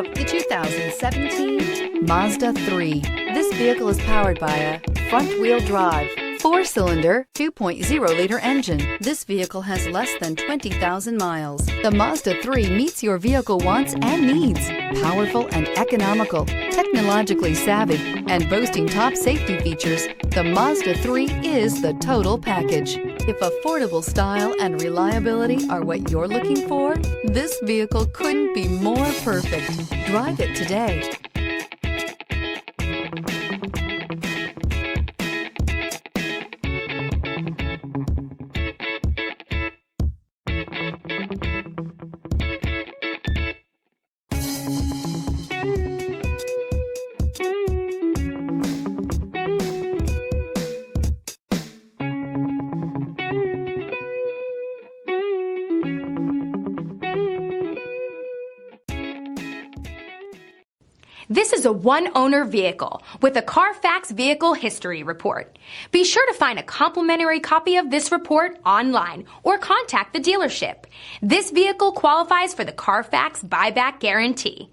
have the 2017 Mazda 3. This vehicle is powered by a front-wheel drive, 4-cylinder, 2.0-liter engine. This vehicle has less than 20,000 miles. The Mazda 3 meets your vehicle wants and needs. Powerful and economical, technologically savvy, and boasting top safety features, the Mazda 3 is the total package. If affordable style and reliability are what you're looking for, this vehicle couldn't be more perfect. Drive it today. This is a one-owner vehicle with a Carfax Vehicle History Report. Be sure to find a complimentary copy of this report online or contact the dealership. This vehicle qualifies for the Carfax Buyback Guarantee.